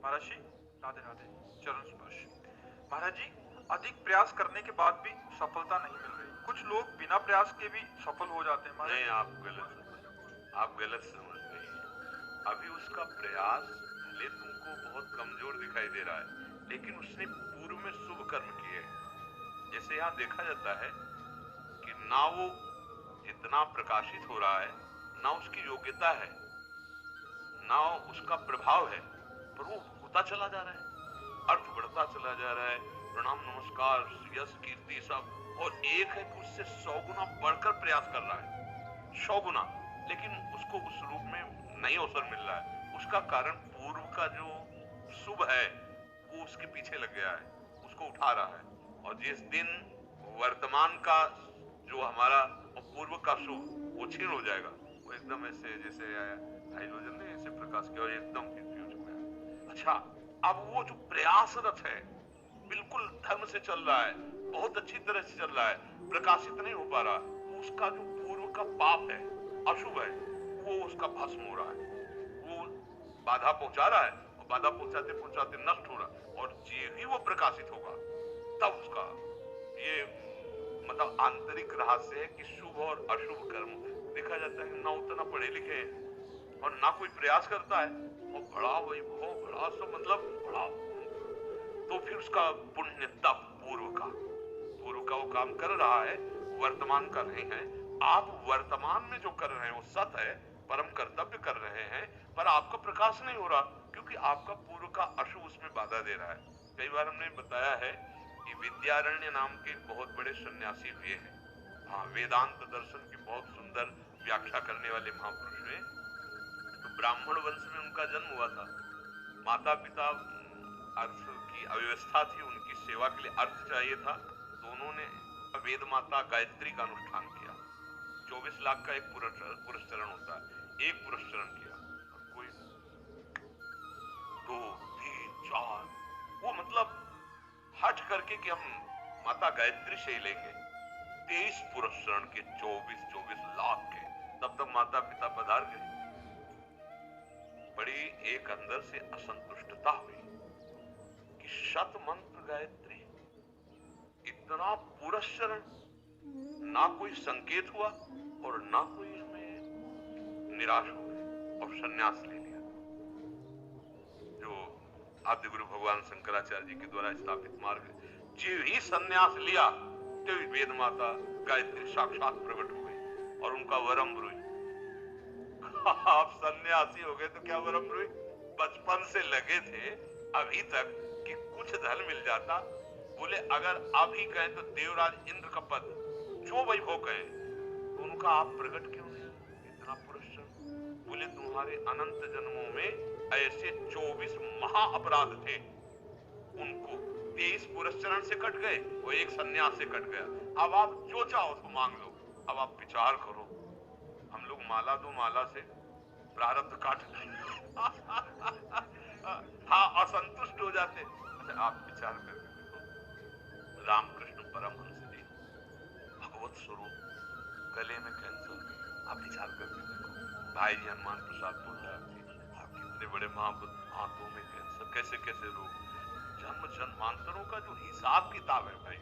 महाराज जी, राधे राधे। चरण स्पर्श। महाराज जी, अधिक प्रयास करने के बाद भी सफलता नहीं मिल रही। कुछ लोग बिना प्रयास के भी सफल हो जाते हैं महाराज। नहीं, आप गलत समझ रही हैं। अभी उसका प्रयास भले तुमको बहुत कमजोर दिखाई दे रहा है, लेकिन उसने पूर्व में शुभ कर्म किए हैं। जैसे यहाँ देखा जाता है कि ना वो इतना प्रकाशित हो रहा है, ना उसकी योग्यता है, ना उसका प्रभाव है, पर वो होता चला जा रहा है, अर्थ बढ़ता चला जा रहा है, प्रणाम नमस्कार यश कीर्ति सब, और एक है कि उससे 100 गुना बढ़कर प्रयास कर रहा है, 100 गुना, लेकिन उसको उस रूप में नहीं अवसर मिल रहा है। उसका कारण पूर्व का जो शुभ है वो उसके पीछे लग गया है, उसको उठा रहा है, और जिस दिन वर्तमान का जो हमारा पूर्व का शुभ वो क्षीण हो जाएगा, वो एकदम ऐसे जैसे हाइड्रोजन ने ऐसे प्रकाश किया और एकदम फ्यूज हो गया। अच्छा, अब वो जो प्रयासरत है, बिल्कुल धर्म से चल रहा है, बहुत अच्छी तरह से चल रहा है, प्रकाशित नहीं हो पा रहा, वो उसका जो पूर्व का पाप है, अशुभ है, वो उसका भस्म हो रहा है, वो बाधा पहुंचा रहा है, और बाधा पहुंचाते पहुंचाते नष्ट हो रहा है, और जे ही वो प्रकाशित होगा तब उसका ये मतलब आंतरिक रहस्य है कि शुभ और अशुभ कर्म देखा जाता है ना उतना पढ़े लिखे हैं और ना कोई प्रयास करता है, और बड़ा वैभव, बड़ा सब मतलब बड़ा, तो फिर उसका पुण्य तप पूर्व का वो काम कर रहा है, वर्तमान का नहीं है। आप वर्तमान में जो कर रहे हैं वो सत है, परम कर्तव्य कर रहे हैं, पर आपका प्रकाश नहीं हो रहा क्योंकि आपका पूर्व का अशुभ उसमें बाधा दे रहा है। कई बार हमने बताया है कि विद्यारण्य नाम के बहुत बड़े सन्यासी हुए हैं। हाँ, वेदांत दर्शन की बहुत सुंदर व्याख्या करने वाले महापुरुष हुए। तो ब्राह्मण वंश में उनका जन्म हुआ था, माता पिता अर्थ की अव्यवस्था थी, उनकी सेवा के लिए अर्थ चाहिए था, तो उन्होंने वेद माता गायत्री का अनुष्ठान किया। 24 लाख का एक पुरस्चरण होता है, एक पुरस्चरण किया, कोई 2 3 4, वो मतलब हट करके कि हम माता गायत्री से ही लेंगे। 23 पुरस्चरण के 24 लाख के, तब तक माता पिता पधार गए। बड़ी एक अंदर से असंतुष्टता हुई कि शत मंत्र गायत्री, इतना पुरस्चरण, ना कोई संकेत हुआ और ना कोई हमें निराश हो गए और संन्यास ले लिया। जो आदि गुरु भगवान शंकराचार्य जी के द्वारा स्थापित मार्ग, जो ही संन्यास लिया तो वेद माता गायत्री साक्षात प्रकट हो गई और उनका वरम रुई। आप सन्यासी हो गए तो क्या वरम रुई? बचपन से लगे थे अभी तक कि कुछ धन मिल जाता, बोले अगर अभी कहें तो देवराज इंद्र का पद, जो वैभव कहें, तो उनका आप प्रकट क्यों नहीं? इतना पुरस्कार। बोले तुम्हारे अनंत जन्मों में ऐसे 24 महा अपराध थे, उनको 23 पुरस्चरण से कट गए, वो एक सन्यास से कट गया। अब आप जो चाहो उसको मांग लो, अब आप विचार करो। हम लोग माला दो माला से प्रारब्ध काट हाँ, असंतुष्ट हो जाते। आप विचार करके देखो, रामकृष्ण परमहंस जी, भगवत स्वरूप, गले में कैंसर, आप विचार करके देखो। भाई जी हनुमान प्रसाद पोद्दार जी, आप कितने बड़े महापुरुष, आंखों में कैंसर, कैसे कैसे रोग, जन्म जन्मांतरों का जो हिसाब किताब है भाई,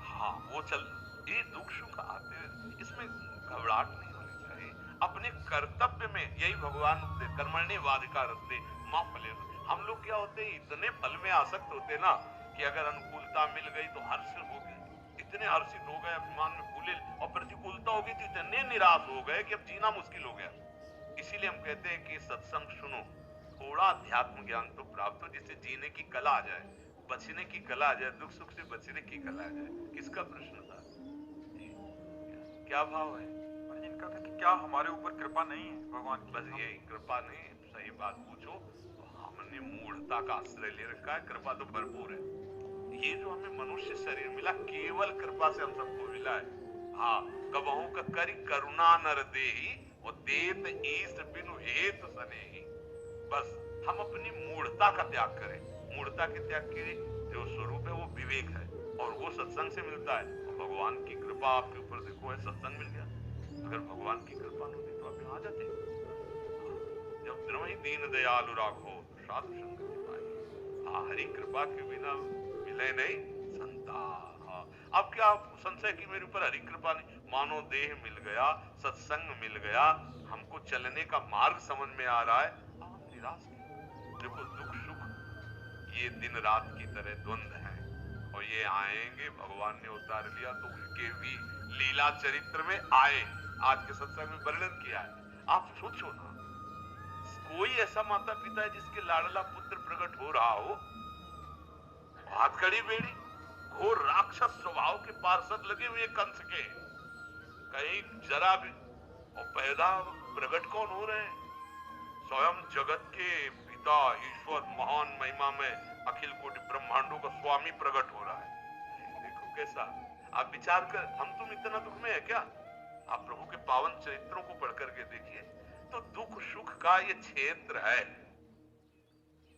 हाँ वो चल, ये दुख सुख आते, इसमें घबराहट नहीं होनी चाहिए। अपने कर्तव्य में, यही भगवान कर्मण्येवाधिकारस्ते मां फलेषु। हम लोग क्या होते हैं, इतने फल में आसक्त होते ना कि अगर अनुकूलता मिल गई तो हर्ष हो गए, इतने हर्षित हो गए, अभिमान में फूले, और प्रतिकूलता होगी तो इतने निराश हो गए कि अब जीना मुश्किल हो गया। इसीलिए हम कहते हैं कि सत्संग सुनो, थोड़ा अध्यात्म ज्ञान तो प्राप्त हो, जिससे जीने की कला आ जाए, बचने की कला आ जाए, दुख सुख से बचने की कला आ जाए। किसका प्रश्न था? क्या भाव है? इनका था कि क्या हमारे ऊपर कृपा नहीं है भगवान की? बस यही, कृपा नहीं, सही बात पूछो तो हमने मूढ़ता का आश्रय ले रखा है। कृपा तो भरपूर है, ये जो हमें मनुष्य शरीर मिला केवल कृपा से हम सबको मिला है। हाँ, कबहू का करी करुणा नर देही, और देत ईश बिनु हेतु सनेही। बस हम अपनी मूढ़ता का त्याग करें। मूढ़ता के त्याग के जो स्वरूप है वो विवेक है, और वो सत्संग से मिलता है। और भगवान की कृपा आपके ऊपर देखो है, सत्संग मिल गया। अगर भगवान की कृपा न होती तो आप यहाँ आ जाते। जब द्रवही दीन दयालु राघो तो साधु संगति पाई। हरि कृपा के बिना मिले नहीं संता। हाँ, अब क्या संशय की मेरे ऊपर हरि कृपा नहीं, मानो देह मिल गया, सत्संग मिल गया, हमको चलने का मार्ग समझ में आ रहा है, आप निराश क्यों? देखो दुख सुख ये दिन रात की तरह द्वंद है, और ये आएंगे, भगवान ने उतार लिया तो उनके भी लीला चरित्र में आए, आज के सत्संग में वर्णन किया है। आप सोचो ना, कोई ऐसा माता पिता है जिसके लाडला पुत्र प्रकट हो रहा हो, हाथकड़ी बेड़ी, घोर राक्षस स्वभाव के पार्षद लगे हुए कंस के, कहीं जरा भी, और पैदा प्रकट कौन हो रहे हैं? स्वयं जगत के पिता ईश्वर महान महिमा में अखिल कोटि ब्रह्मांडों का स्वामी प्रकट हो रहा है। देखो कैसा, आप विचार कर, हम तुम इतना दुख में है क्या? आप प्रभु के पावन चरित्रों को पढ़ करके देखिए, तो दुख सुख का ये क्षेत्र है।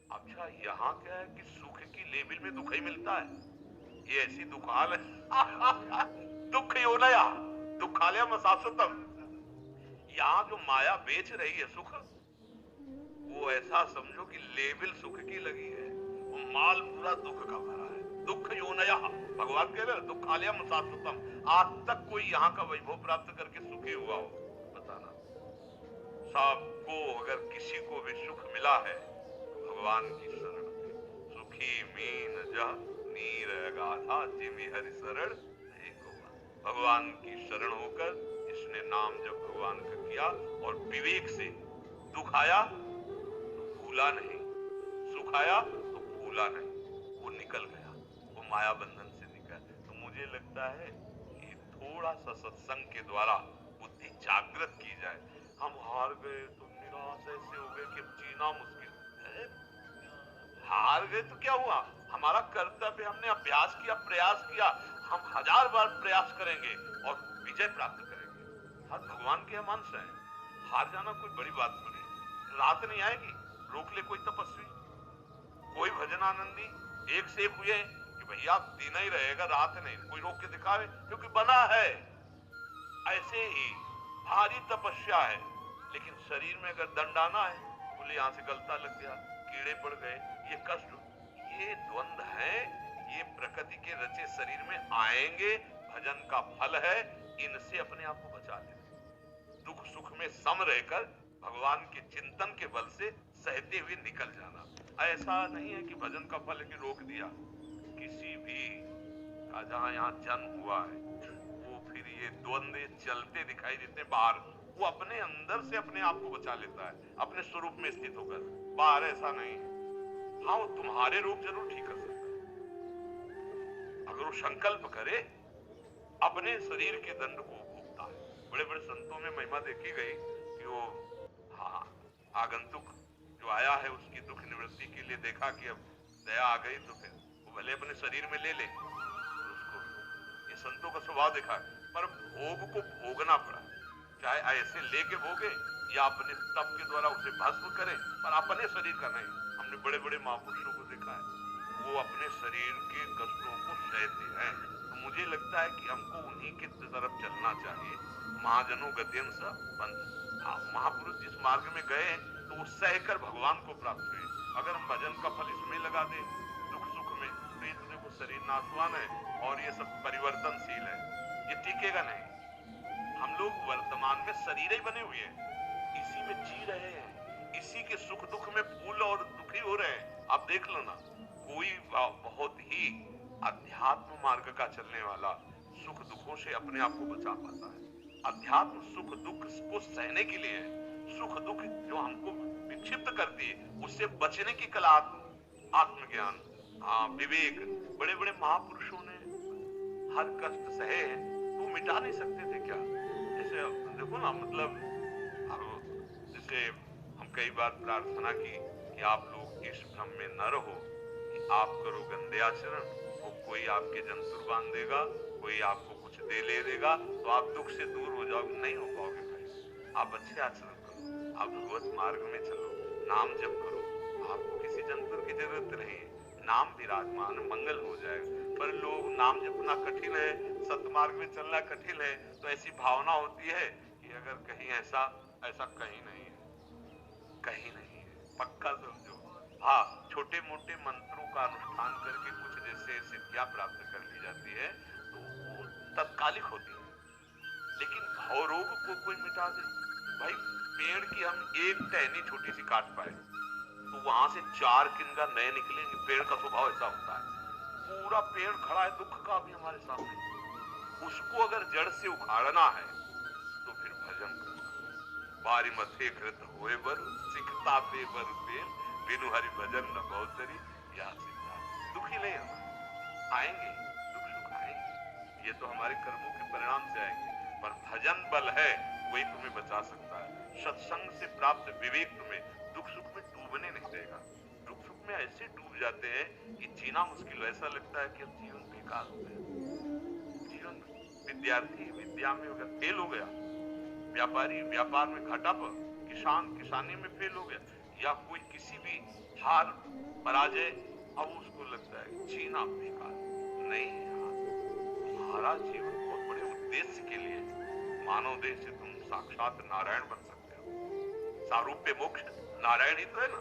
अच्छा यहाँ क्या है कि सुख की लेबिल में दुख ही मिलता है, ये ऐसी दुखाल है दुख योनया दुखालय मसासतम। यहाँ जो माया बेच रही है सुख, वो ऐसा समझो कि लेबिल सुख की लगी है, वो माल पूरा दुख का भरा है। दुख योनया, भगवान कह रहे दुखालय मसासतम। आज तक कोई यहाँ का वैभव प्राप्त करके सुखी हुआ हो बताना? सबको अगर किसी को भी सुख मिला है तो भगवान की शरण में। सुखी मीन जह नीर गाथा जिमि हरि शरण एक हुआ। भगवान की शरण होकर इसने नाम जब भगवान का किया और विवेक से दुख आया तो भूला नहीं, सुख आया तो भूला नहीं, वो निकल गया, वो माया बंधन से निकल। तो मुझे लगता है कि थोड़ा सा सत्संग के द्वारा बुद्धि जागृत की जाए। हम हार गए तो निराश ऐसे हो गए कि अब जीना मुश्किल है। हार गए तो क्या हुआ? हमारा कर्तव्य, हमने अभ्यास किया, प्रयास किया, हम 1000 बार प्रयास करेंगे और विजय प्राप्त करेंगे। हर भगवान के हम अंश हैं, हार जाना कोई बड़ी बात तो नहीं। रात नहीं आएगी, रोक ले कोई तपस्वी, कोई भजनानंदी, एक से एक हुए कि भैया दिन ही रहेगा रात नहीं, कोई रोक के दिखावे, क्योंकि बना है। ऐसे ही भारी तपस्या है, लेकिन शरीर में अगर दंड आना है, बोले यहां से गलता लग गया, कीड़े पड़ गए, ये कष्ट, ये द्वंद है, ये प्रकृति के रचे शरीर में आएंगे, भजन का फल है, इनसे अपने आप को बचा लेना। दुख सुख में सम रहकर भगवान के चिंतन के बल से सहते हुए निकल जाना। ऐसा नहीं है कि भजन का फल की रोक दिया, किसी भी का जहां यहाँ जन्म हुआ है वो फिर ये द्वंद चलते दिखाई देते हैं बाहर, वो अपने अंदर से अपने आप को बचा लेता है, अपने स्वरूप में स्थित होकर। बाहर ऐसा नहीं है। हाँ, वो तुम्हारे रूप जरूर ठीक कर सकता है, अगर वो संकल्प करे अपने शरीर के दंड को भोगता है। बड़े बड़े संतों में महिमा देखी गई कि वो हाँ आगंतुक जो आया है उसकी दुख निवृत्ति के लिए देखा कि अब दया आ गई तो फिर वो भले अपने शरीर में ले ले उसको, ये संतों का स्वभाव देखा है, पर भोग को भोगना पड़ा, चाहे ऐसे लेके भोगे या अपने तप के द्वारा उसे भस्म करे, पर अपने शरीर का नहीं। हमने बड़े बड़े महापुरुषों को देखा है, वो अपने शरीर के कष्टों को सहते हैं। तो मुझे लगता है कि हमको उन्हीं की तरफ चलना चाहिए। महाजनों गत्यं स पंथ, महापुरुष जिस मार्ग में गए तो वो सहकर भगवान को प्राप्त हुए। अगर हम भजन का फल इसमें लगा दें दुख सुख में, तो ये तो देखो शरीर नाशवान है और ये सब परिवर्तनशील है, ये टिकेगा नहीं। हम लोग वर्तमान में शरीर ही बने हुए हैं, इसी में जी रहे हैं, इसी के सुख दुख में फूल और दुखी हो रहे हैं। आप देख लो ना, कोई बहुत ही अध्यात्म मार्ग का चलने वाला सुख दुखों से अपने आप को बचा पाता है। अध्यात्म सुख दुख को सहने के लिए, सुख दुख जो हमको विक्षिप्त करती है उससे बचने की कला आत्मज्ञान, विवेक। बड़े बड़े महापुरुषों ने हर कष्ट सहे हैं तो मिटा नहीं सकते थे क्या? जैसे देखो ना, मतलब जैसे हम कई बार प्रार्थना की कि आप लोग इस भ्रम में न रहो कि आप करो गंदे आचरण और कोई आपके जंतुर बांध देगा, कोई आपको कुछ दे ले देगा तो आप दुख से दूर हो जाओगे। नहीं हो पाओगे भाई, आप अच्छे आचरण करो, आप भगवत मार्ग में चलो, नाम जप करो, आपको किसी जंतुर की जरूरत नहीं है, नाम विराजमान, मंगल हो जाएगा। पर लोग नाम जपना कठिन है, सतमार्ग में चलना कठिन है, तो ऐसी भावना होती है कि अगर कहीं ऐसा कहीं नहीं है, कहीं नहीं है, पक्का समझो। हाँ, छोटे मोटे मंत्रों का अनुष्ठान करके कुछ जैसे सिद्धियां प्राप्त कर ली जाती है तो वो तत्कालिक होती है। लेकिन भवरोग को कोई मिटा दे, भाई पेड़ की हम एक टहनी छोटी सी काट पाए तो वहां से 4 किनका नए निकलेंगे। पेड़ का स्वभाव ऐसा होता है। पूरा पेड़ खड़ा है दुख का भी हमारे सामने, उसको अगर जड़ से उखाड़ना है तो फिर भजन करो। बारी मथे कृत होए बर सिखता पे बर पेड़ बिनु हरि भजन न बहुतरी या सिद्धा। दुखी नहीं हम आएंगे, दुख सुख आएंगे, ये तो हमारे कर्मों के परिणाम से आएंगे, पर भजन बल है वही तुम्हें बचा सकता है। सत्संग से प्राप्त विवेक तुम्हें दुख सुख में डूबने नहीं देगा। दुख सुख में ऐसे डूब जाते हैं कि जीना मुश्किल, ऐसा लगता है कि अब जीवन बेकार हो गया। जीवन विद्यार्थी विद्या में अगर फेल हो गया, व्यापारी व्यापार में घाटा पर, किसान किसानी में फेल हो गया, या कोई किसी भी हार पराजय, अब उसको लगता है जीना बेकार। नहीं यार, तुम्हारा जीवन बहुत बड़े उद्देश्य के लिए, मानव देह से तुम साक्षात नारायण बन सकते हो। सारूप्य मोक्ष नारायण ही तो है ना,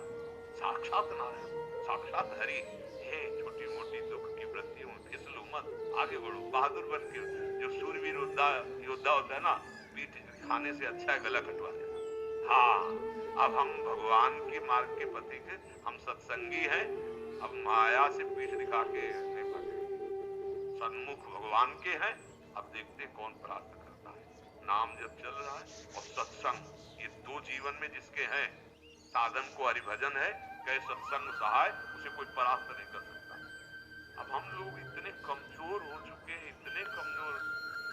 साक्षात नारायण, साक्षात हरि। हे छोटी मोटी दुख की वृत्तियों में फिसलो मत, आगे बढ़ो, बहादुर बन के। जो सूरवीर योद्धा होता है ना, पीठ खाने से अच्छा है गला कटवा देना। हाँ, अब हम भगवान के मार्ग के पथिक, हम सत्संगी हैं, अब माया से पीठ दिखा के नहीं भागेंगे। सन्मुख भगवान के हैं, अब देखते कौन परास्त करता है। नाम जब चल रहा है और सत्संग, ये दो जीवन में जिसके हैं, साधन को हरिभजन है, कहे सत्संग सहाय, उसे कोई परास्त नहीं कर सकता। अब हम लोग इतने कमजोर हो चुके हैं, इतने कमजोर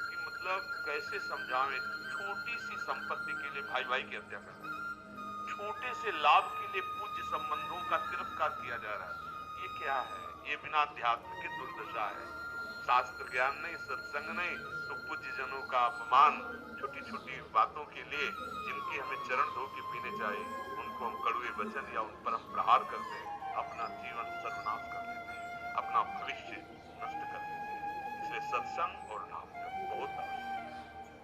कि मतलब कैसे समझावें। छोटी सी संपत्ति के लिए भाई भाई की हत्या कर रहे हैं, छोटे से लाभ के लिए पूज्य संबंधों का तिरस्कार किया जा रहा है। ये क्या है? ये बिना अध्यात्म की दुर्दशा है। शास्त्र ज्ञान नहीं, सत्संग नहीं, तो पूज्य जनों का अपमान, छोटी छोटी बातों के लिए जिनकी हमें चरण धो के पीने चाहिए, उनको हम कड़वे वचन या उन पर हम प्रहार करते हैं, अपना जीवन सर्वनाश कर लेते हैं, अपना भविष्य नष्ट कर लेते हैं। इसलिए सत्संग